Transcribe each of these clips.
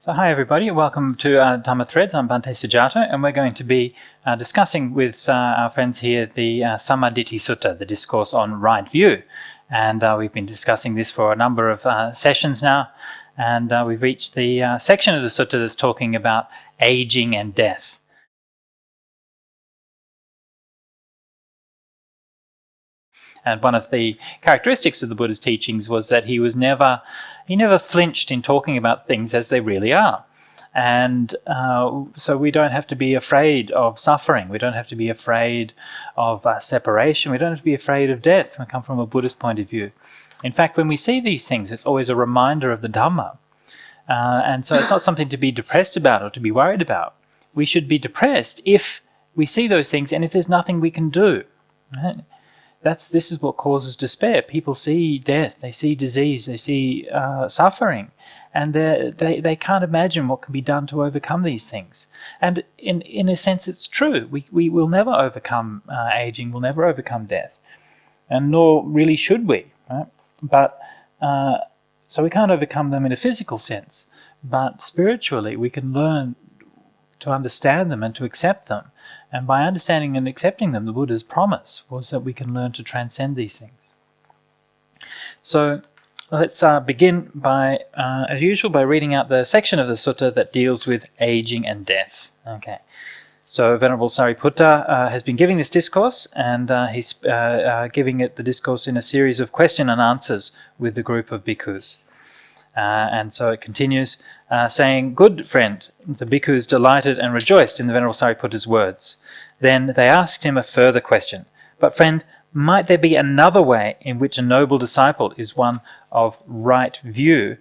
So hi everybody, welcome to Dharma Threads. I'm Bhante Sujato, and we're going to be discussing with our friends here the Sammaditthi Sutta, the discourse on right view. And we've been discussing this for a number of sessions now, and we've reached the section of the sutta that's talking about aging and death. And one of the characteristics of the Buddha's teachings was that he never flinched in talking about things as they really are. And so we don't have to be afraid of suffering. We don't have to be afraid of separation. We don't have to be afraid of death. We come from a Buddhist point of view. In fact, when we see these things, it's always a reminder of the Dhamma. And so it's not something to be depressed about or to be worried about. We should be depressed if we see those things and if there's nothing we can do. Right? This is what causes despair. People see death, they see disease, they see suffering, and they can't imagine what can be done to overcome these things. And in a sense, it's true. We will never overcome aging, we'll never overcome death, and nor really should we. Right? But so we can't overcome them in a physical sense, but spiritually we can learn to understand them and to accept them. And by understanding and accepting them, the Buddha's promise was that we can learn to transcend these things. So let's begin by, as usual, by reading out the section of the sutta that deals with aging and death. Okay. So Venerable Sariputta has been giving this discourse, and he's giving it the discourse in a series of question and answers with the group of bhikkhus. And so it continues, saying, "Good friend, the bhikkhus delighted and rejoiced in the Venerable Sariputta's words. Then they asked him a further question. But friend, might there be another way in which a noble disciple is one of right view,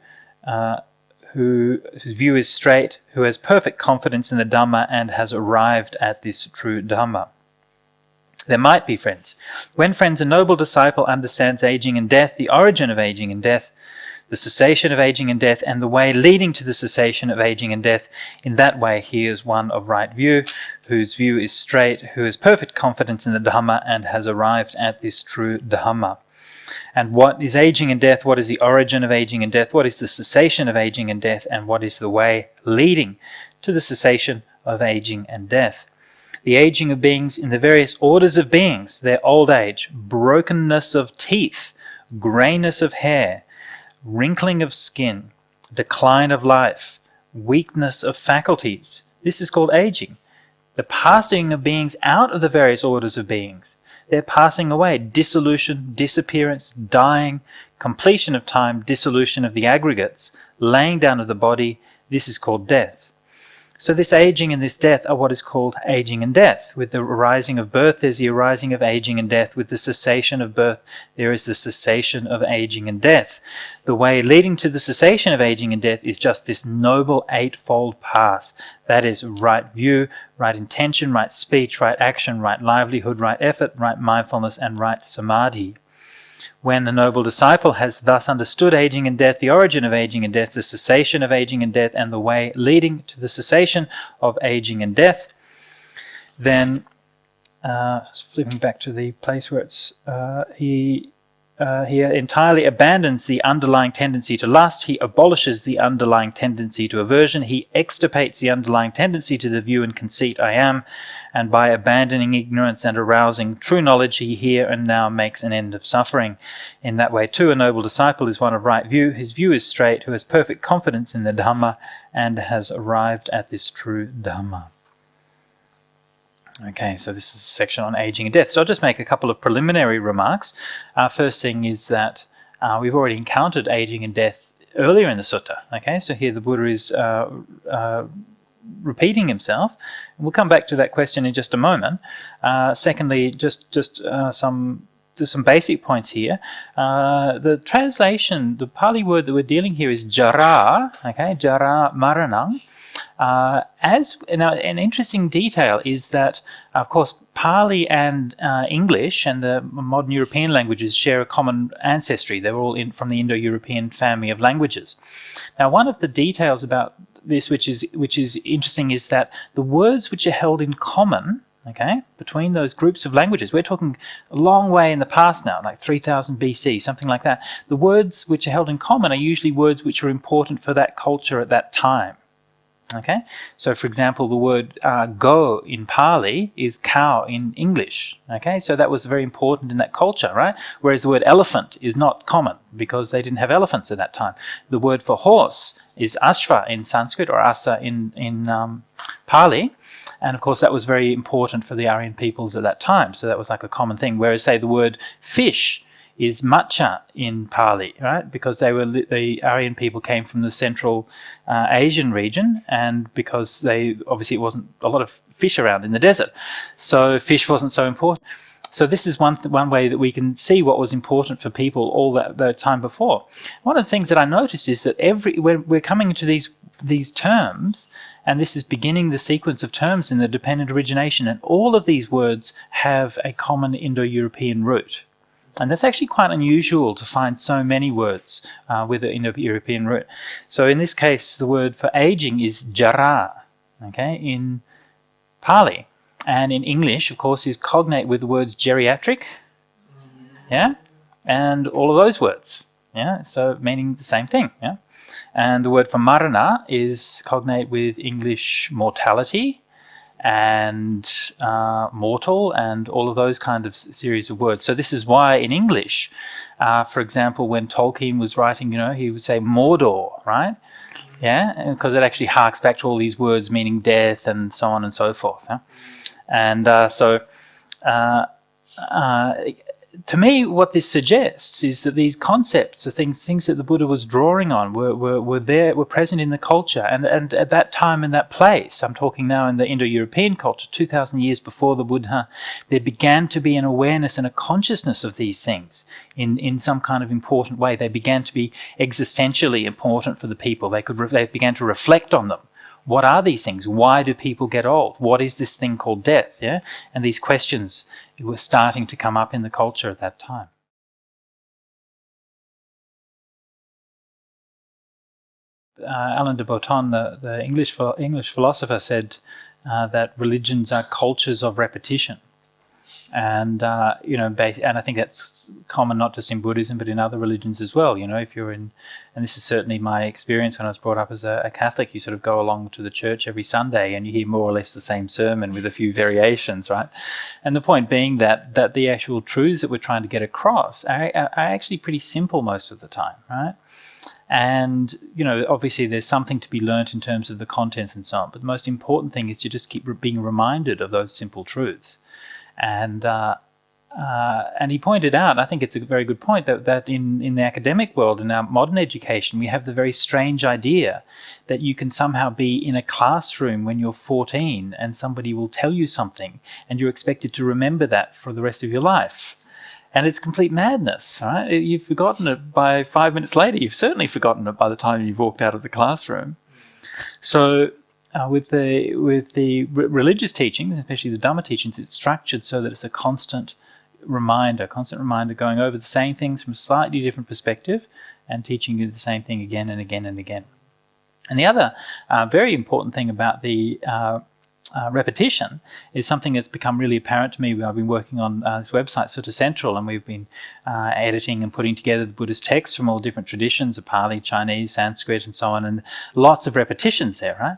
whose view is straight, who has perfect confidence in the Dhamma and has arrived at this true Dhamma?" There might be, friends. When, friends, a noble disciple understands aging and death, the origin of aging and death, the cessation of aging and death, and the way leading to the cessation of aging and death, in that way he is one of right view, whose view is straight, who has perfect confidence in the Dhamma and has arrived at this true Dhamma. And what is aging and death? What is the origin of aging and death? What is the cessation of aging and death? And what is the way leading to the cessation of aging and death? The aging of beings in the various orders of beings, their old age, brokenness of teeth, greyness of hair, wrinkling of skin, decline of life, weakness of faculties. This is called aging. The passing of beings out of the various orders of beings. They're passing away. Dissolution, disappearance, dying, completion of time, dissolution of the aggregates, laying down of the body. This is called death. So this aging and this death are what is called aging and death. With the arising of birth, there's the arising of aging and death. With the cessation of birth, there is the cessation of aging and death. The way leading to the cessation of aging and death is just this noble eightfold path. That is right view, right intention, right speech, right action, right livelihood, right effort, right mindfulness, and right samadhi. When the noble disciple has thus understood aging and death, the origin of aging and death, the cessation of aging and death, and the way leading to the cessation of aging and death, then, flipping back to the place where it's, he entirely abandons the underlying tendency to lust, he abolishes the underlying tendency to aversion, he extirpates the underlying tendency to the view and conceit I am, and by abandoning ignorance and arousing true knowledge, he here and now makes an end of suffering. In that way too, a noble disciple is one of right view, his view is straight, who has perfect confidence in the Dhamma and has arrived at this true Dhamma. Okay, so this is a section on aging and death. So I'll just make a couple of preliminary remarks. First thing is that we've already encountered aging and death earlier in the sutta. Okay, so here the Buddha is repeating himself. We'll come back to that question in just a moment. Secondly, just some basic points here. The translation, the Pali word that we're dealing here is jara. Okay, jara maranang. An interesting detail is that, of course, Pali and English and the modern European languages share a common ancestry. They're all from the Indo-European family of languages. Now, one of the details about this, which is interesting, is that the words which are held in common, okay, between those groups of languages, we're talking a long way in the past now, like 3000 BC, something like that. The words which are held in common are usually words which are important for that culture at that time. Okay, so for example, the word go in Pali is cow in English. Okay, so that was very important in that culture, right? Whereas the word elephant is not common because they didn't have elephants at that time. The word for horse is ashva in Sanskrit or asa in Pali. And of course, that was very important for the Aryan peoples at that time. So that was like a common thing. Whereas, say, the word fish is matcha in Pali, right? Because the Aryan people came from the Central Asian region, and because obviously it wasn't a lot of fish around in the desert, so fish wasn't so important. So this is one way that we can see what was important for people all that time before. One of the things that I noticed is that when we're coming into these terms, and this is beginning the sequence of terms in the dependent origination, and all of these words have a common Indo-European root. And that's actually quite unusual to find so many words with an Indo-European root. So in this case, the word for aging is jara, okay, in Pali. And in English, of course, is cognate with the words geriatric, yeah, and all of those words, yeah, so meaning the same thing, yeah. And the word for marana is cognate with English mortality and mortal and all of those kind of series of words. So this is why in English, for example, when Tolkien was writing, he would say Mordor, right? Yeah, because it actually harks back to all these words meaning death and so on and so forth. Yeah? And to me, what this suggests is that these concepts are things that the Buddha was drawing on were present in the culture, and at that time and that place. I'm talking now in the Indo-European culture, 2,000 years before the Buddha, there began to be an awareness and a consciousness of these things in some kind of important way. They began to be existentially important for the people. They began to reflect on them. What are these things? Why do people get old? What is this thing called death? Yeah, and these questions were starting to come up in the culture at that time. Alain de Botton, the English philosopher, said that religions are cultures of repetition. And and I think that's common not just in Buddhism but in other religions as well. If you're in, and this is certainly my experience when I was brought up as a Catholic, you sort of go along to the church every Sunday and you hear more or less the same sermon with a few variations, right? And the point being that the actual truths that we're trying to get across are actually pretty simple most of the time, right? And, obviously there's something to be learnt in terms of the content and so on, but the most important thing is to just keep being reminded of those simple truths. And he pointed out, I think it's a very good point, that in the academic world, in our modern education, we have the very strange idea that you can somehow be in a classroom when you're 14 and somebody will tell you something and you're expected to remember that for the rest of your life. And it's complete madness, right? You've forgotten it by 5 minutes later. You've certainly forgotten it by the time you've walked out of the classroom. So with the religious teachings, especially the Dhamma teachings, it's structured so that it's a constant reminder going over the same things from a slightly different perspective and teaching you the same thing again and again and again. And the other very important thing about the repetition is something that's become really apparent to me. I've been working on this website, Sutta Central, and we've been editing and putting together the Buddhist texts from all different traditions, of Pali, Chinese, Sanskrit, and so on, and lots of repetitions there, right?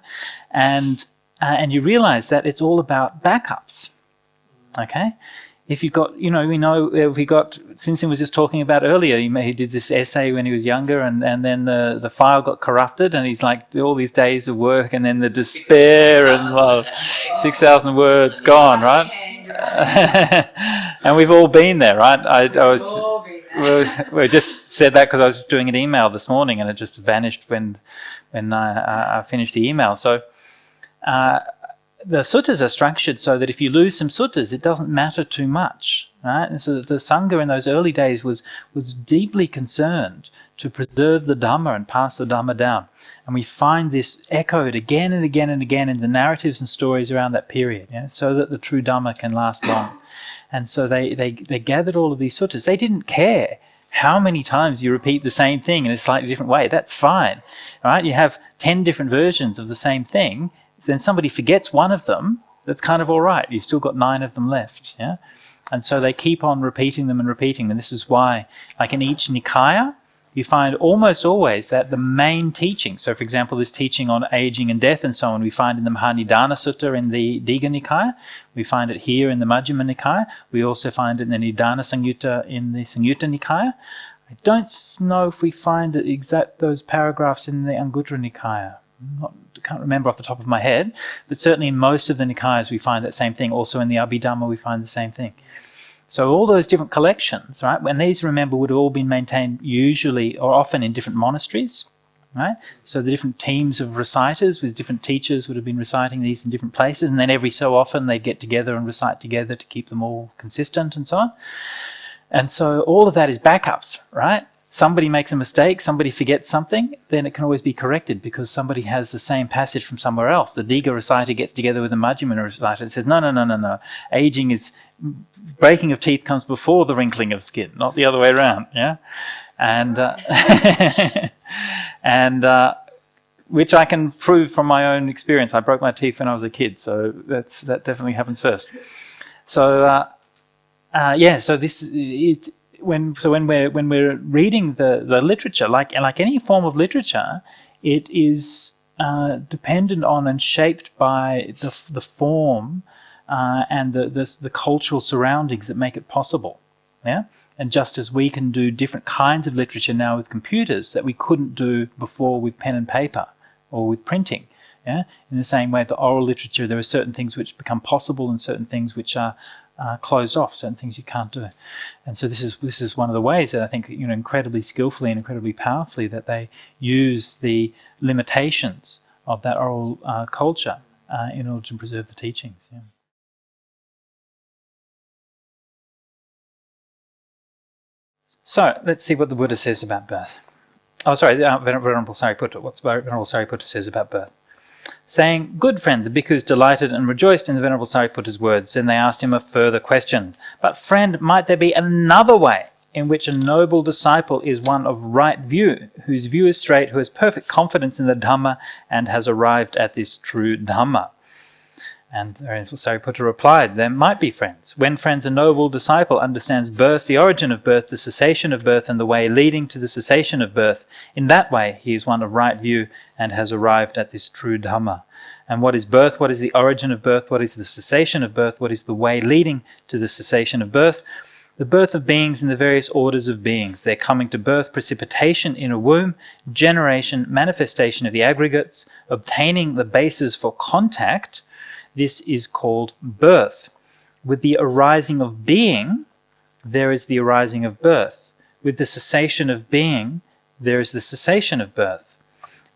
And you realize that it's all about backups, okay? If you've got, Sinsin was just talking about earlier, he did this essay when he was younger, and then the file got corrupted, and he's like, all these days of work, and then the despair, and 6,000 words gone, right? And we've all been there, right? We just said that because I was doing an email this morning, and it just vanished when I finished the email. So the suttas are structured so that if you lose some suttas, it doesn't matter too much, right? And so the Sangha in those early days was deeply concerned to preserve the Dhamma and pass the Dhamma down. And we find this echoed again and again and again in the narratives and stories around that period, so that the true Dhamma can last long. And so they gathered all of these suttas. They didn't care how many times you repeat the same thing in a slightly different way. That's fine, right? You have 10 different versions of the same thing. Then somebody forgets one of them, that's kind of all right. You've still got 9 of them left, And so they keep on repeating them and repeating them. And this is why, like in each Nikaya, you find almost always that the main teaching, so for example, this teaching on aging and death and so on, we find in the Mahanidana Sutta in the Digha Nikaya, we find it here in the Majjhima Nikaya, we also find it in the Nidana Samyutta in the Samyutta Nikaya. I don't know if we find those paragraphs in the Anguttara Nikaya. I can't remember off the top of my head, but certainly in most of the Nikayas we find that same thing. Also in the Abhidhamma we find the same thing. So all those different collections, right, and these, remember, would have all been maintained usually or often in different monasteries, right? So the different teams of reciters with different teachers would have been reciting these in different places, and then every so often they'd get together and recite together to keep them all consistent and so on. And so all of that is backups, right? Somebody makes a mistake, somebody forgets something, then it can always be corrected because somebody has the same passage from somewhere else. The Digha reciter gets together with the Majjhima reciter and says, no. Aging is, breaking of teeth comes before the wrinkling of skin, not the other way around, yeah? And, which I can prove from my own experience. I broke my teeth when I was a kid, so that definitely happens first. So, so this it. When we're reading the literature, like any form of literature, it is dependent on and shaped by the form and the cultural surroundings that make it possible. Yeah, and just as we can do different kinds of literature now with computers that we couldn't do before with pen and paper or with printing. Yeah, in the same way, the oral literature, there are certain things which become possible and certain things which are closed off, certain things you can't do. And so this is one of the ways that I think, incredibly skillfully and incredibly powerfully that they use the limitations of that oral culture in order to preserve the teachings. Yeah. So let's see what the Buddha says about birth. Oh, sorry, Venerable Sariputta. What Venerable Sariputta says about birth. Saying, "Good friend, the bhikkhus delighted and rejoiced in the Venerable Sariputta's words, and they asked him a further question. But friend, might there be another way in which a noble disciple is one of right view, whose view is straight, who has perfect confidence in the Dhamma, and has arrived at this true Dhamma?" And Venerable Sariputta replied, "There might be, friends. When, friends, a noble disciple understands birth, the origin of birth, the cessation of birth, and the way leading to the cessation of birth, in that way he is one of right view and has arrived at this true Dhamma." And what is birth? What is the origin of birth? What is the cessation of birth? What is the way leading to the cessation of birth? The birth of beings in the various orders of beings, their coming to birth, precipitation in a womb, generation, manifestation of the aggregates, obtaining the bases for contact. This is called birth. With the arising of being, there is the arising of birth. With the cessation of being, there is the cessation of birth.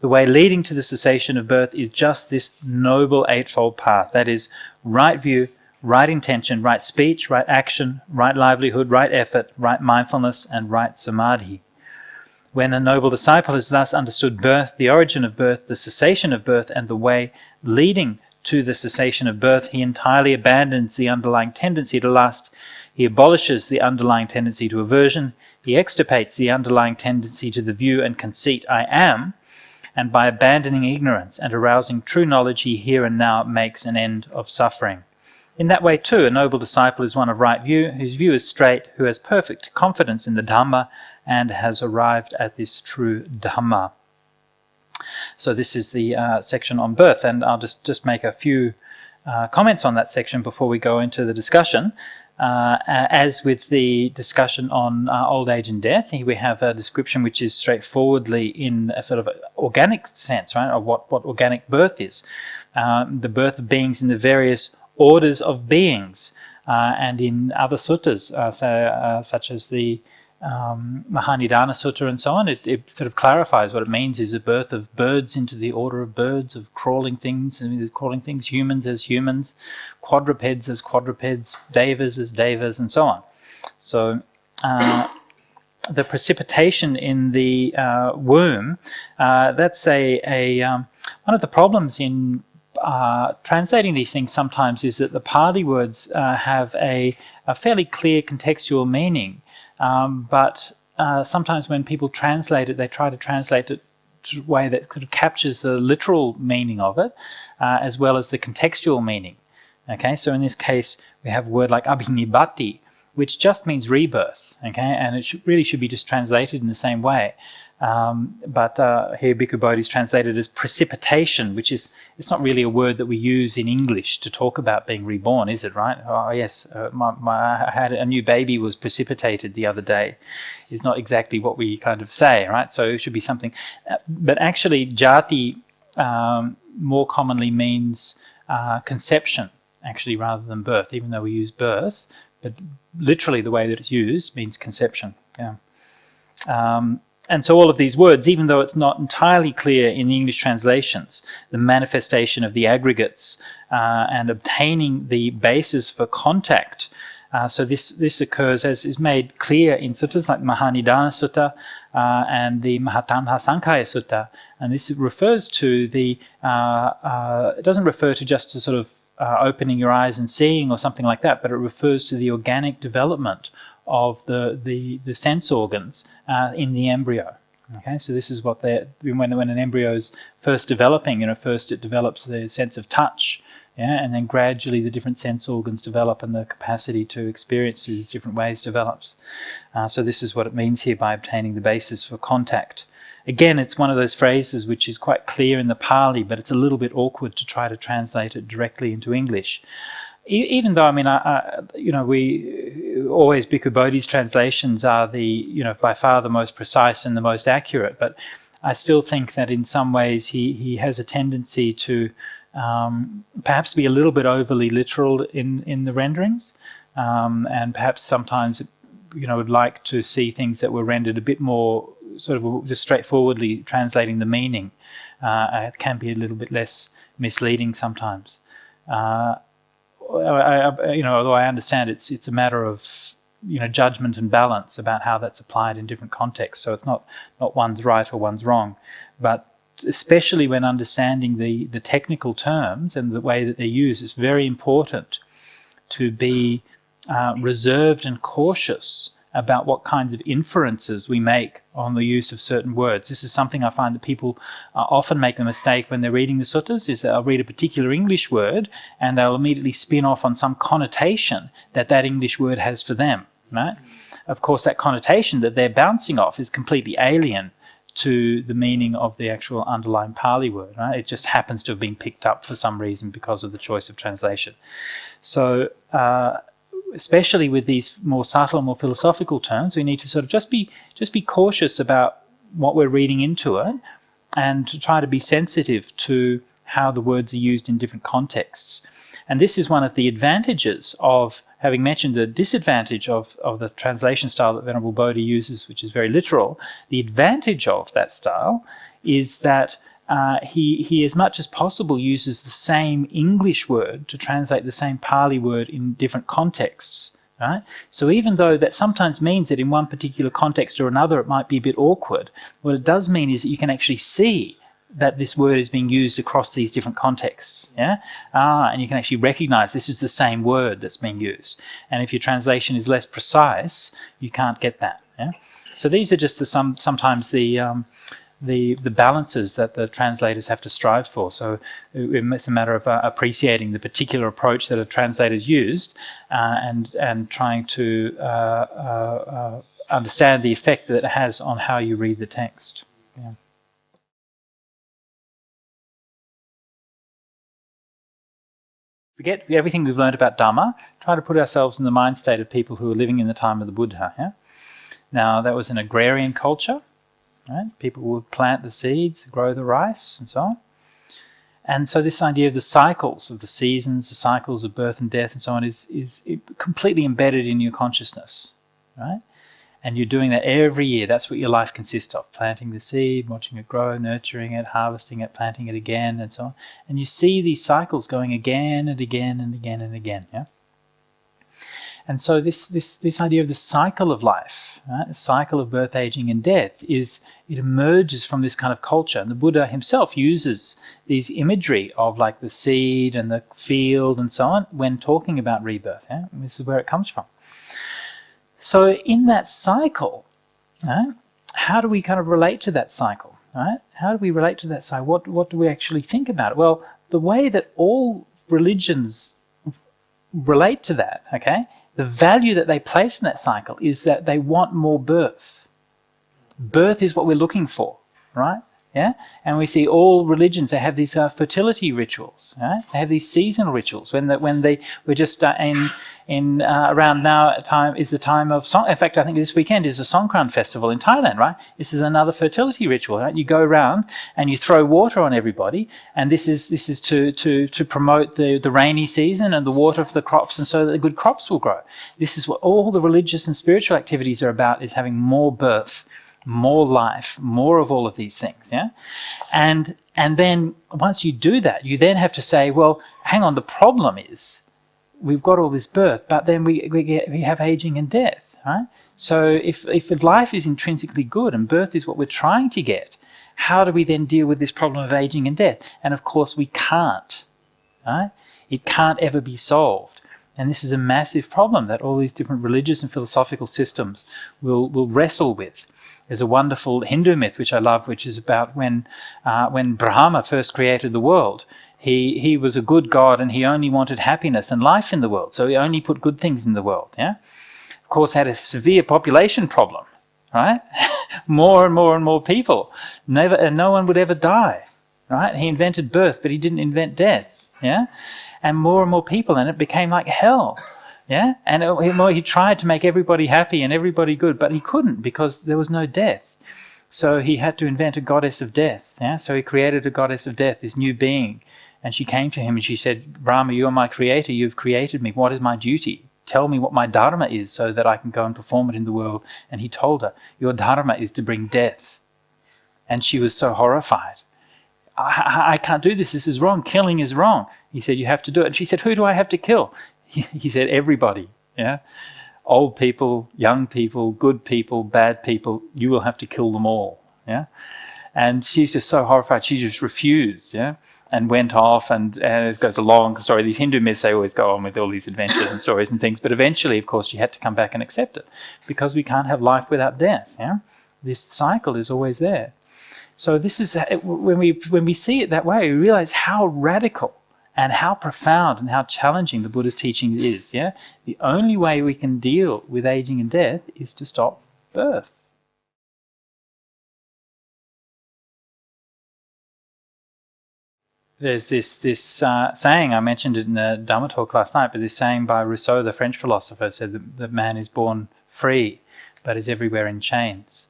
The way leading to the cessation of birth is just this noble eightfold path. That is, right view, right intention, right speech, right action, right livelihood, right effort, right mindfulness, and right samadhi. When a noble disciple has thus understood birth, the origin of birth, the cessation of birth, and the way leading to the cessation of birth, he entirely abandons the underlying tendency to lust. He abolishes the underlying tendency to aversion. He extirpates the underlying tendency to the view and conceit, "I am," and by abandoning ignorance and arousing true knowledge, he here and now makes an end of suffering. In that way, too, a noble disciple is one of right view, whose view is straight, who has perfect confidence in the Dhamma, and has arrived at this true Dhamma. So this is the section on birth, and I'll just make a few comments on that section before we go into the discussion. As with the discussion on old age and death, here we have a description which is straightforwardly in a sort of organic sense, right, of what organic birth is. The birth of beings in the various orders of beings, and in other suttas, such as the Mahanidana Sutta and so on, it sort of clarifies what it means is the birth of birds into the order of birds, of crawling things, humans as humans, quadrupeds as quadrupeds, devas as devas, and so on. So the precipitation in the womb, that's one of the problems in translating these things sometimes is that the Pali words have a fairly clear contextual meaning. But sometimes when people translate it, they try to translate it to a way that sort of captures the literal meaning of it, as well as the contextual meaning. Okay, so in this case, we have a word like abhinibhati, which just means rebirth, okay? And it really should be just translated in the same way. But here Bhikkhu Bodhi is translated as precipitation, which is, it's not really a word that we use in English to talk about being reborn, is it, right? Oh yes, I had a new baby was precipitated the other day, is not exactly what we kind of say, right? So it should be something, but actually jati more commonly means conception, actually, rather than birth, even though we use birth, but literally the way that it's used means conception, yeah. And so all of these words, even though it's not entirely clear in the English translations, the manifestation of the aggregates and obtaining the basis for contact. So this occurs, as is made clear in suttas like Mahanidana Sutta and the Mahatanha Sankhaya Sutta. And this refers to the, it doesn't refer to just to sort of opening your eyes and seeing or something like that, but it refers to the organic development of the sense organs in the embryo. Okay, so this is what when an embryo is first developing, first it develops the sense of touch, yeah, and then gradually the different sense organs develop and the capacity to experience these different ways develops. So this is what it means here by obtaining the basis for contact. Again, it's one of those phrases which is quite clear in the Pali, but it's a little bit awkward to try to translate it directly into English. Even though, I mean, we always, Bhikkhu Bodhi's translations are by far the most precise and the most accurate, but I still think that in some ways he has a tendency to perhaps be a little bit overly literal in the renderings, and perhaps sometimes, would like to see things that were rendered a bit more sort of just straightforwardly translating the meaning. It can be a little bit less misleading sometimes. Although I understand it's a matter of judgment and balance about how that's applied in different contexts. So it's not one's right or one's wrong, but especially when understanding the technical terms and the way that they're used, it's very important to be reserved and cautious about what kinds of inferences we make on the use of certain words. This is something I find that people often make the mistake when they're reading the suttas, is they'll read a particular English word and they'll immediately spin off on some connotation that English word has for them, right? Of course, that connotation that they're bouncing off is completely alien to the meaning of the actual underlying Pali word, right? It just happens to have been picked up for some reason because of the choice of translation. So, especially with these more subtle, more philosophical terms, we need to sort of just be cautious about what we're reading into it, and to try to be sensitive to how the words are used in different contexts. And this is one of the advantages of, having mentioned the disadvantage of the translation style that Venerable Bodhi uses, which is very literal. The advantage of that style is that he, as much as possible, uses the same English word to translate the same Pali word in different contexts, right? So even though that sometimes means that in one particular context or another it might be a bit awkward, what it does mean is that you can actually see that this word is being used across these different contexts, yeah? And you can actually recognize this is the same word that's being used. And if your translation is less precise, you can't get that, yeah? So these are just sometimes the balances that the translators have to strive for. So it's a matter of appreciating the particular approach that a translator's used, and trying to understand the effect that it has on how you read the text. Yeah. Forget everything we've learned about Dhamma, try to put ourselves in the mind state of people who were living in the time of the Buddha. Yeah? Now, that was an agrarian culture. Right? People would plant the seeds, grow the rice, and so on. And so this idea of the cycles of the seasons, the cycles of birth and death and so on is completely embedded in your consciousness. Right? And you're doing that every year. That's what your life consists of. Planting the seed, watching it grow, nurturing it, harvesting it, planting it again, and so on. And you see these cycles going again and again and again and again. Yeah? And so this idea of the cycle of life, right? The cycle of birth, aging and death, it emerges from this kind of culture. And the Buddha himself uses these imagery of like the seed and the field and so on when talking about rebirth. Yeah? And this is where it comes from. So in that cycle, right, how do we kind of relate to that cycle? Right? How do we relate to that cycle? What do we actually think about it? Well, the way that all religions relate to that, okay, the value that they place in that cycle is that they want more birth. Birth is what we're looking for, right? Yeah, and we see all religions, they have these fertility rituals. Right? They have these seasonal rituals when we're just in around now time is the time of song. In fact, I think this weekend is the Songkran festival in Thailand. Right, this is another fertility ritual. Right, you go around and you throw water on everybody, and this is to promote the rainy season and the water for the crops, and so that the good crops will grow. This is what all the religious and spiritual activities are about: is having more birth, more life, more of all of these things, yeah? And then once you do that, you then have to say, well, hang on, the problem is we've got all this birth, but then we have aging and death, right? So if life is intrinsically good and birth is what we're trying to get, how do we then deal with this problem of aging and death? And of course we can't, right? It can't ever be solved. And this is a massive problem that all these different religious and philosophical systems will wrestle with. There's a wonderful Hindu myth which I love, which is about when Brahma first created the world. He was a good god and he only wanted happiness and life in the world, so he only put good things in the world. Yeah, of course, had a severe population problem, right? More and more and more people, and no one would ever die, right? He invented birth, but he didn't invent death. Yeah, and more people, and it became like hell. Yeah, and he tried to make everybody happy and everybody good, but he couldn't because there was no death. So he had to invent a goddess of death. Yeah, so he created a goddess of death, this new being, and she came to him and she said, "Brahma, you are my creator. You've created me. What is my duty? Tell me what my dharma is, so that I can go and perform it in the world." And he told her, "Your dharma is to bring death." And she was so horrified. I can't do this. This is wrong. Killing is wrong. He said, "You have to do it." And she said, "Who do I have to kill?" He said, "Everybody, yeah, old people, young people, good people, bad people, you will have to kill them all, yeah." And she's just so horrified, she just refused, yeah, and went off, and it goes a long story. These Hindu myths, they always go on with all these adventures and stories and things, but eventually, of course, she had to come back and accept it, because we can't have life without death, yeah. This cycle is always there. So this is, when we see it that way, we realize how radical and how profound and how challenging the Buddha's teaching is, yeah? The only way we can deal with aging and death is to stop birth. There's this saying, I mentioned it in the Dhamma talk last night, but this saying by Rousseau, the French philosopher, said that man is born free, but is everywhere in chains.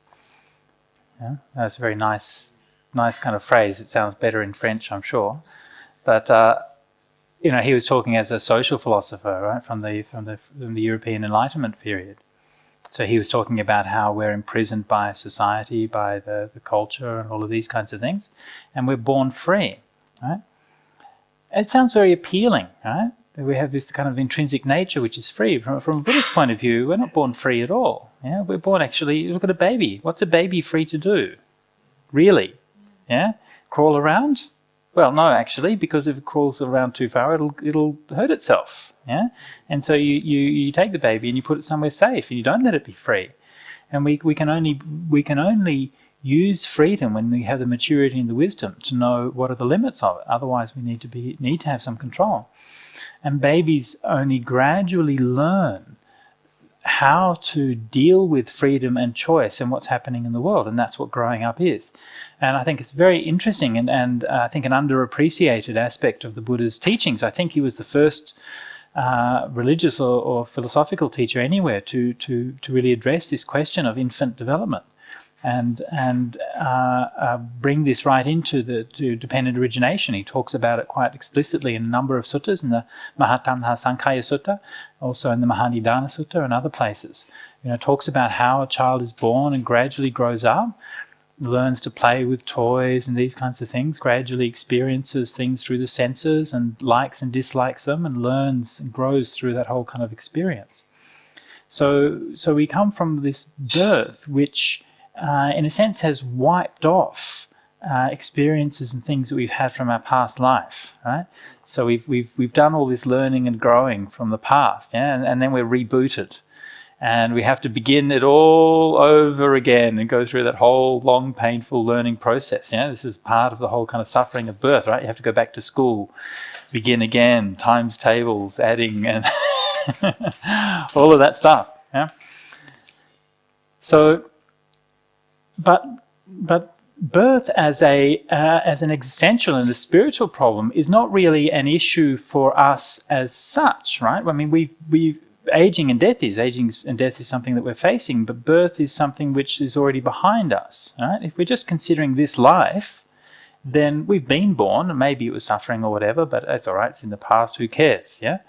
Yeah? That's a very nice kind of phrase. It sounds better in French, I'm sure. But he was talking as a social philosopher, right, from the European Enlightenment period. So he was talking about how we're imprisoned by society, by the culture, and all of these kinds of things, and we're born free, right? It sounds very appealing, right? We have this kind of intrinsic nature which is free. From a Buddhist point of view, we're not born free at all. Yeah, we're born actually. Look at a baby. What's a baby free to do? Really? Yeah, crawl around? Well, no, actually, because if it crawls around too far, it'll hurt itself. Yeah, and so you take the baby and you put it somewhere safe, and you don't let it be free. And we can only use freedom when we have the maturity and the wisdom to know what are the limits of it. Otherwise, we need to have some control. And babies only gradually learn how to deal with freedom and choice and what's happening in the world, and that's what growing up is. And I think it's very interesting and I think an underappreciated aspect of the Buddha's teachings. I think he was the first religious or philosophical teacher anywhere to really address this question of infant development and bring this right into to dependent origination. He talks about it quite explicitly in a number of suttas, in the Mahatanha Sankhaya Sutta, also in the Mahanidana Sutta and other places. Talks about how a child is born and gradually grows up, learns to play with toys and these kinds of things, gradually experiences things through the senses and likes and dislikes them, and learns and grows through that whole kind of experience. So we come from this birth which in a sense has wiped off experiences and things that we've had from our past life, right? So we've done all this learning and growing from the past, yeah, and then we're rebooted, and we have to begin it all over again and go through that whole long, painful learning process. Yeah, this is part of the whole kind of suffering of birth, right? You have to go back to school, begin again, times tables, adding, and all of that stuff. Yeah. So, but birth as an existential and a spiritual problem is not really an issue for us as such, right? I mean, we aging and death is something that we're facing, but birth is something which is already behind us, right? If we're just considering this life, then we've been born, and maybe it was suffering or whatever, but that's all right, it's in the past, who cares, yeah?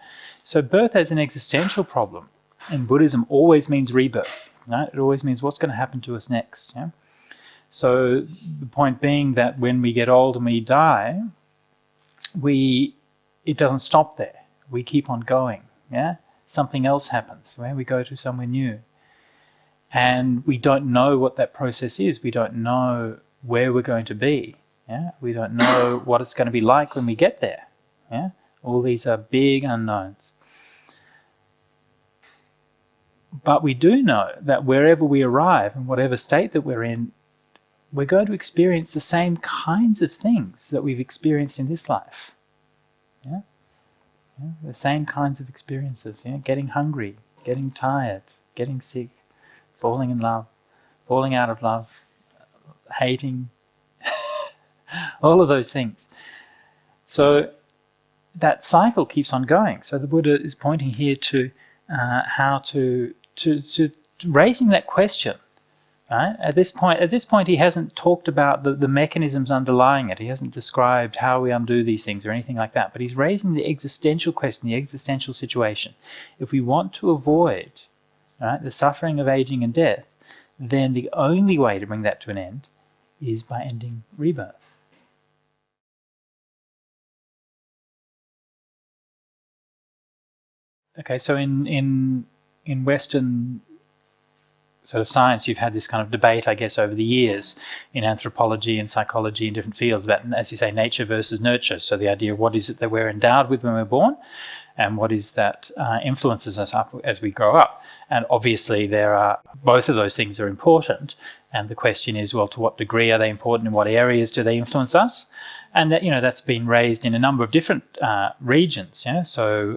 So birth as an existential problem in Buddhism always means rebirth, right? It always means what's going to happen to us next, yeah? So the point being that when we get old and we die, it doesn't stop there. We keep on going, yeah? Something else happens, where we go to somewhere new. And we don't know what that process is. We don't know where we're going to be. Yeah? We don't know what it's going to be like when we get there. Yeah? All these are big unknowns. But we do know that wherever we arrive, in whatever state that we're in, we're going to experience the same kinds of things that we've experienced in this life. Yeah? Yeah, the same kinds of experiences, yeah? Getting hungry, getting tired, getting sick, falling in love, falling out of love, hating, all of those things. So that cycle keeps on going. So the Buddha is pointing here to how to raising that question. Right? At this point, he hasn't talked about the mechanisms underlying it. He hasn't described how we undo these things or anything like that. But he's raising the existential question, the existential situation. If we want to avoid, right, the suffering of aging and death, then the only way to bring that to an end is by ending rebirth. Okay, so in Western sort of science, you've had this kind of debate, I guess, over the years in anthropology and psychology and different fields about, as you say, nature versus nurture. So the idea of what is it that we're endowed with when we're born and what is that influences us up as we grow up. And obviously both of those things are important. And the question is, well, to what degree are they important? In what areas do they influence us? And that, that's been raised in a number of different regions. Yeah? So,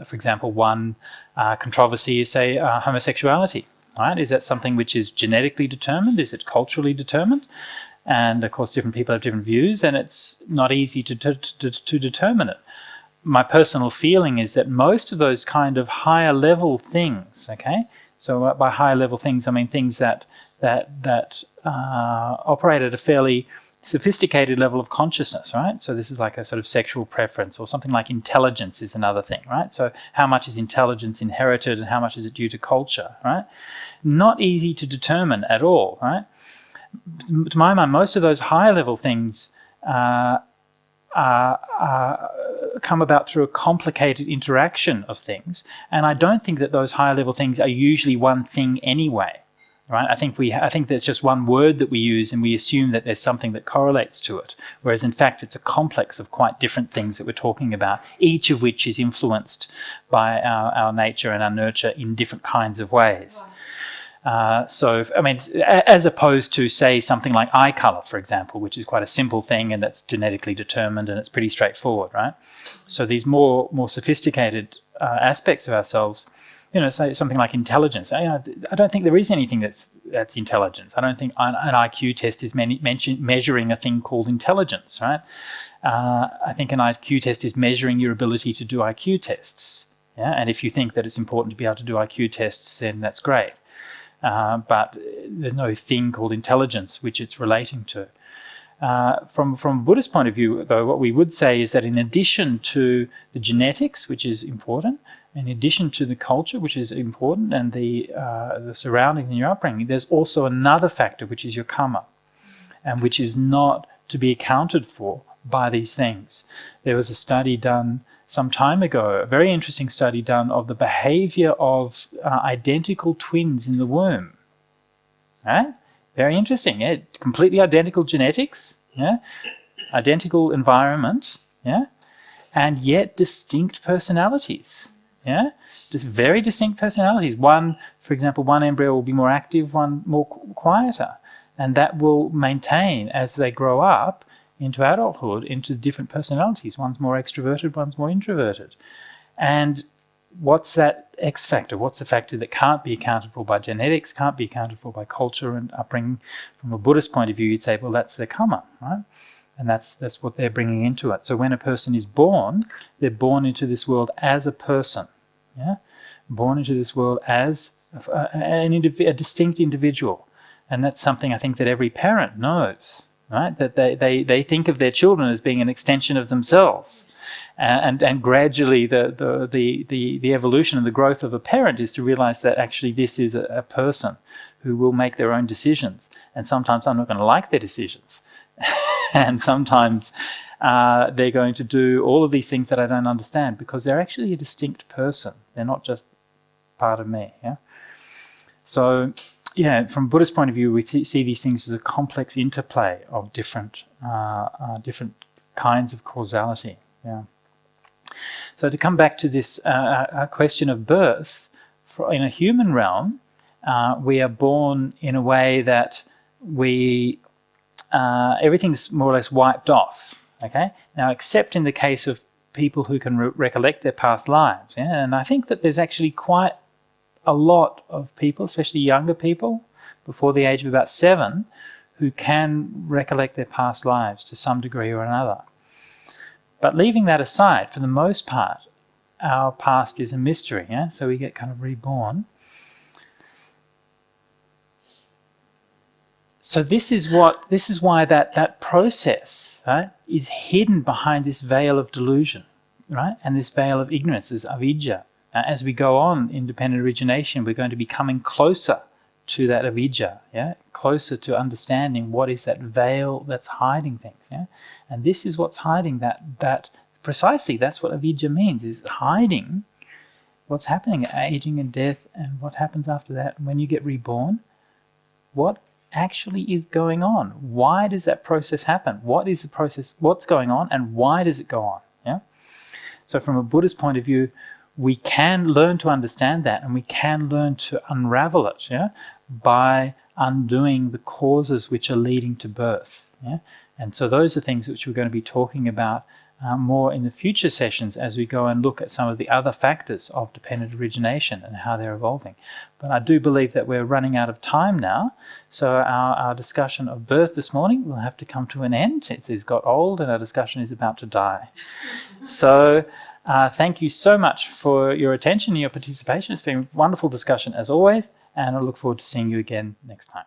for example, one controversy is, say, homosexuality. Right? Is that something which is genetically determined? Is it culturally determined? And of course, different people have different views, and it's not easy to determine it. My personal feeling is that most of those kind of higher level things, okay? So by higher level things, I mean things that operate at a fairly sophisticated level of consciousness, right? So this is like a sort of sexual preference, or something like intelligence is another thing, right? So how much is intelligence inherited and how much is it due to culture, right? Not easy to determine at all, right? To my mind, most of those higher level things come about through a complicated interaction of things, and I don't think that those higher level things are usually one thing anyway. Right? I think there's just one word that we use and we assume that there's something that correlates to it, whereas in fact it's a complex of quite different things that we're talking about, each of which is influenced by our nature and our nurture in different kinds of ways. So, I mean, as opposed to, say, something like eye colour, for example, which is quite a simple thing and that's genetically determined and it's pretty straightforward, right? So these more sophisticated aspects of ourselves, say something like intelligence. I don't think there is anything that's intelligence. I don't think an IQ test is measuring a thing called intelligence, right? I think an IQ test is measuring your ability to do IQ tests. Yeah, and if you think that it's important to be able to do IQ tests, then that's great. But there's no thing called intelligence which it's relating to. From a Buddhist point of view, though, what we would say is that in addition to the genetics, which is important, in addition to the culture, which is important, and the surroundings in your upbringing, there's also another factor, which is your karma, and which is not to be accounted for by these things. There was a study done some time ago, a very interesting study done of the behavior of identical twins in the womb. Right? Very interesting. Yeah? Completely identical genetics, yeah? Identical environment, yeah? And yet distinct personalities. Yeah, just very distinct personalities. One, for example, one embryo will be more active, one more quieter, and that will maintain as they grow up into adulthood into different personalities. One's more extroverted, one's more introverted, and what's that X factor? What's the factor that can't be accounted for by genetics, can't be accounted for by culture and upbringing? From a Buddhist point of view, you'd say, well, that's their karma, right? And that's what they're bringing into it. So when a person is born, they're born into this world as a person, yeah? Born into this world as a distinct individual. And that's something I think that every parent knows, right? That they think of their children as being an extension of themselves. And gradually the evolution and the growth of a parent is to realize that actually this is a person who will make their own decisions. And sometimes I'm not going to like their decisions. And sometimes they're going to do all of these things that I don't understand because they're actually a distinct person. They're not just part of me. Yeah. So, yeah, from a Buddhist point of view, we see these things as a complex interplay of different kinds of causality. Yeah. So to come back to this question of birth, in a human realm, we are born in a way that everything's more or less wiped off. Okay. Now, except in the case of people who can recollect their past lives, yeah, and I think that there's actually quite a lot of people, especially younger people, before the age of about 7, who can recollect their past lives to some degree or another. But leaving that aside, for the most part, our past is a mystery, yeah? So we get kind of reborn. So this is why that process, right, is hidden behind this veil of delusion, right? And this veil of ignorance, this avidya. As we go on in dependent origination, we're going to be coming closer to that avidya, yeah? Closer to understanding what is that veil that's hiding things, yeah? And this is what's hiding that precisely, that's what avidya means, is hiding what's happening at aging and death and what happens after that. When you get reborn, what actually is going on? Why does that process happen? What is the process, what's going on, and why does it go on? Yeah. So from a Buddhist point of view, we can learn to understand that and we can learn to unravel it, yeah, by undoing the causes which are leading to birth. Yeah. And so those are things which we're going to be talking about more in the future sessions as we go and look at some of the other factors of dependent origination and how they're evolving. But I do believe that we're running out of time now, so our discussion of birth this morning will have to come to an end. It's got old and our discussion is about to die. So thank you so much for your attention and your participation. It's been a wonderful discussion as always, and I look forward to seeing you again next time.